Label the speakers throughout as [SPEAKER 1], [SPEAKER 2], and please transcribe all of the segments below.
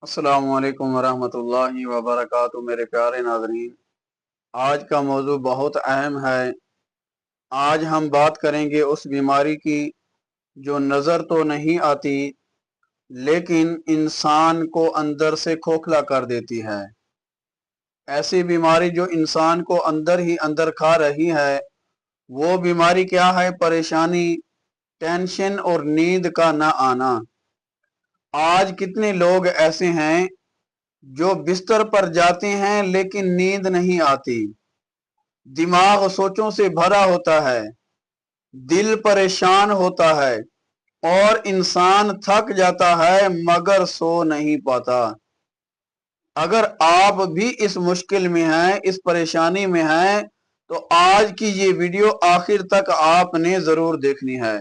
[SPEAKER 1] अस्सलामु अलैकुम वरहमतुल्लाहि वबरकातुहू। मेरे प्यारे नाज़रीन, आज का मौजू बहुत अहम है। आज हम बात करेंगे उस बीमारी की जो नज़र तो नहीं आती लेकिन इंसान को अंदर से खोखला कर देती है। ऐसी बीमारी जो इंसान को अंदर ही अंदर खा रही है, वो बीमारी क्या है? परेशानी, टेंशन और नींद का ना आना। आज कितने लोग ऐसे हैं जो बिस्तर पर जाते हैं लेकिन नींद नहीं आती, दिमाग सोचों से भरा होता है, दिल परेशान होता है और इंसान थक जाता है मगर सो नहीं पाता। अगर आप भी इस मुश्किल में हैं, इस परेशानी में हैं, तो आज की ये वीडियो आखिर तक आपने जरूर देखनी है।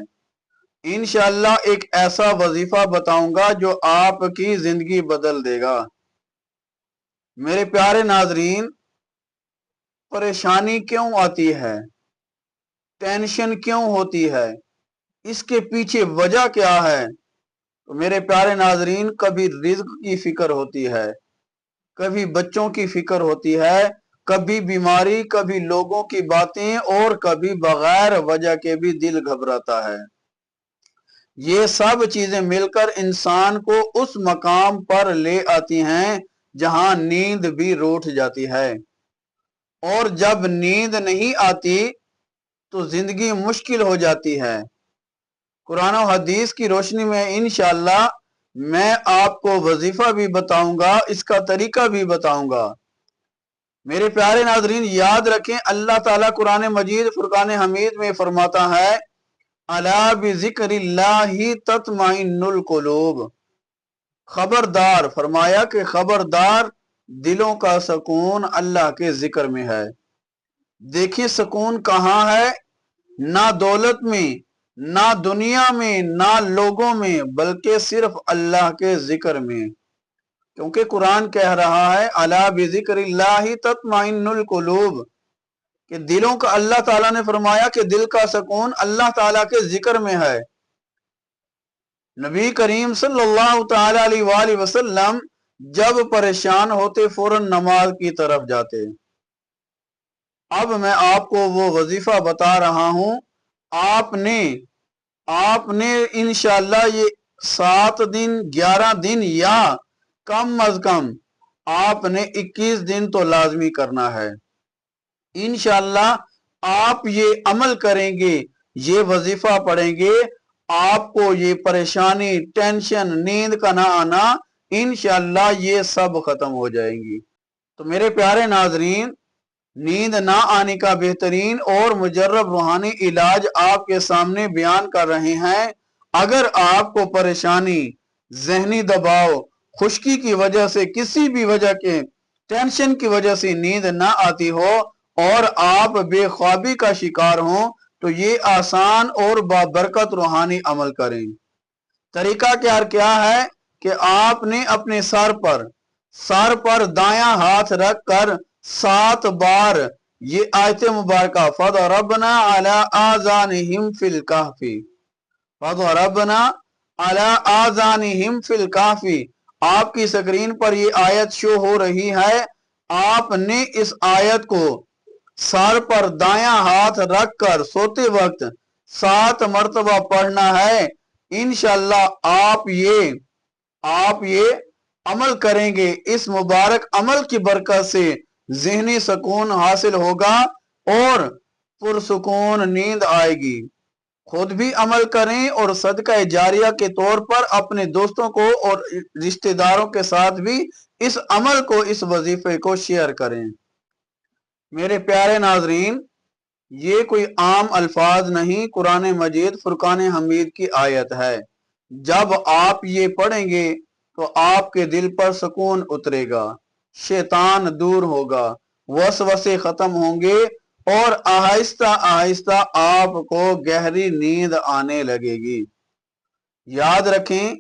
[SPEAKER 1] इंशाअल्लाह एक ऐसा वजीफा बताऊंगा जो आपकी जिंदगी बदल देगा। मेरे प्यारे नाजरीन, परेशानी क्यों आती है, टेंशन क्यों होती है, इसके पीछे वजह क्या है? तो मेरे प्यारे नाजरीन, कभी रिज्क की फिक्र होती है, कभी बच्चों की फिक्र होती है, कभी बीमारी, कभी लोगों की बातें और कभी बगैर वजह के भी दिल घबराता है। ये सब चीजें मिलकर इंसान को उस मकाम पर ले आती हैं जहां नींद भी रूठ जाती है। और जब नींद नहीं आती तो जिंदगी मुश्किल हो जाती है। कुरान और हदीस की रोशनी में इंशाअल्लाह मैं आपको वजीफा भी बताऊंगा, इसका तरीका भी बताऊंगा। मेरे प्यारे नाजरीन, याद रखें, अल्लाह ताला कुरान मजीद फुरकान हमीद में फरमाता है, अला बिज़िक्रिल्लाहि तत्माइन्नुल कुलूब। खबरदार, फरमाया कि खबरदार, दिलों का सुकून अल्लाह के जिक्र में है। देखिए सुकून कहाँ है? ना दौलत में, ना दुनिया में, ना लोगों में, बल्कि सिर्फ अल्लाह के जिक्र में। क्योंकि कुरान कह रहा है, अला बिज़िक्रिल्लाहि तत्माइन्नुल कुलूब, कि दिलों का, अल्लाह ताला ने फरमाया कि दिल का सुकून अल्लाह ताला के जिक्र में है। नबी करीम सल्लल्लाहु ताला अलैहि वसल्लम जब परेशान होते फौरन नमाज की तरफ जाते। अब मैं आपको वो वजीफा बता रहा हूं। आपने आपने इंशाअल्लाह ये 7 दिन, 11 दिन या कम अज कम आपने 21 दिन तो लाजमी करना है। इंशाअल्लाह आप ये अमल करेंगे, ये वजीफा पढ़ेंगे, आपको ये परेशानी, टेंशन, नींद का ना आना, इंशाअल्लाह ये सब खत्म हो जाएंगी। तो मेरे प्यारे नाजरीन, नींद ना आने का बेहतरीन और मुजर्रब रूहानी इलाज आपके सामने बयान कर रहे हैं। अगर आपको परेशानी, जहनी दबाव, खुश्की की वजह से, किसी भी वजह के टेंशन की वजह से नींद ना आती हो और आप बेख्वाबी का शिकार हो, तो ये आसान और बाबरकत रूहानी अमल करें। तरीका क्या है कि आपने अपने सर पर दायां हाथ रख कर 7 बार ये आयत मुबारक, फदरबना अला आज़ानिहिम फिल कहफी, फदरबना अला आज़ानिहिम फिल कहफी। आपकी स्क्रीन पर ये आयत शो हो रही है। आपने इस आयत को सर पर दायां हाथ रखकर सोते वक्त 7 मर्तबा पढ़ना है। इंशाअल्लाह आप ये अमल करेंगे, इस मुबारक अमल की बरकत से ज़हनी सुकून हासिल होगा और पुरसुकून नींद आएगी। खुद भी अमल करें और सदका जारिया के तौर पर अपने दोस्तों को और रिश्तेदारों के साथ भी इस अमल को, इस वजीफे को शेयर करें। मेरे प्यारे नाजरीन, ये कोई आम अल्फाज नहीं, कुरान मजीद फुरकान हमीद की आयत है। जब आप ये पढ़ेंगे तो आपके दिल पर सुकून उतरेगा, शैतान दूर होगा, वसवसे खत्म होंगे और आहिस्ता आहिस्ता आपको गहरी नींद आने लगेगी। याद रखें,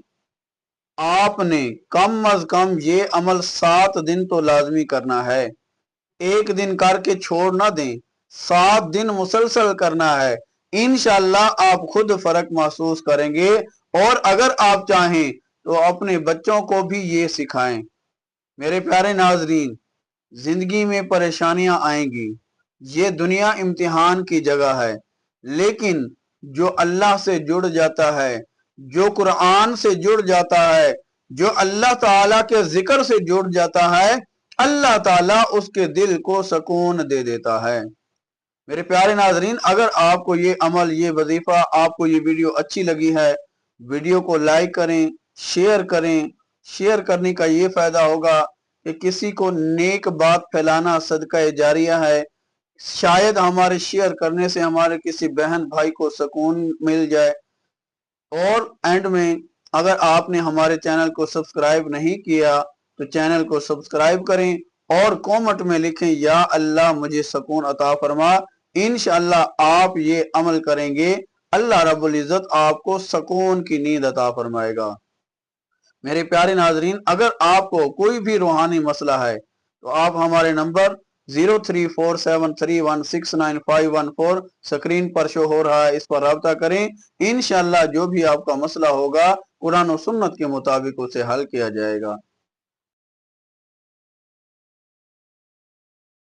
[SPEAKER 1] आपने कम अज कम ये अमल 7 दिन तो लाजमी करना है। एक दिन करके छोड़ ना दें, 7 दिन मुसलसल करना है। इंशाअल्लाह आप खुद फर्क महसूस करेंगे। और अगर आप चाहें تو اپنے بچوں کو بھی یہ سکھائیں۔ میرے پیارے ناظرین، زندگی میں پریشانیاں آئیں گی، یہ دنیا امتحان کی جگہ ہے، لیکن جو اللہ سے جڑ جاتا ہے، جو قرآن سے جڑ جاتا ہے، جو اللہ تعالیٰ کے ذکر سے جڑ جاتا ہے، اللہ تعالیٰ اس کے دل کو سکون دے دیتا ہے۔ میرے پیارے ناظرین، اگر آپ کو یہ عمل، یہ وظیفہ، آپ کو یہ ویڈیو اچھی لگی ہے، ویڈیو کو لائک کریں، شیئر کریں۔ شیئر کرنے کا یہ فائدہ ہوگا کہ کسی کو نیک بات پھیلانا صدقہ جاریہ ہے، شاید ہمارے شیئر کرنے سے ہمارے کسی بہن بھائی کو سکون مل جائے۔ اور اینڈ میں، اگر آپ نے ہمارے چینل کو سبسکرائب نہیں کیا تو چینل کو سبسکرائب کریں اور کومنٹ میں لکھیں یا اللہ مجھے سکون عطا فرما۔ انشاءاللہ آپ یہ عمل کریں گے، اللہ رب العزت آپ کو سکون کی نیند عطا فرمائے گا۔ میرے پیارے ناظرین، اگر آپ کو کوئی بھی روحانی مسئلہ ہے تو آپ ہمارے نمبر 034731695514 سکرین پر شو ہو رہا ہے، اس پر رابطہ کریں۔ انشاءاللہ جو بھی آپ کا مسئلہ ہوگا قرآن و سنت کے مطابق اسے حل کیا جائے گا۔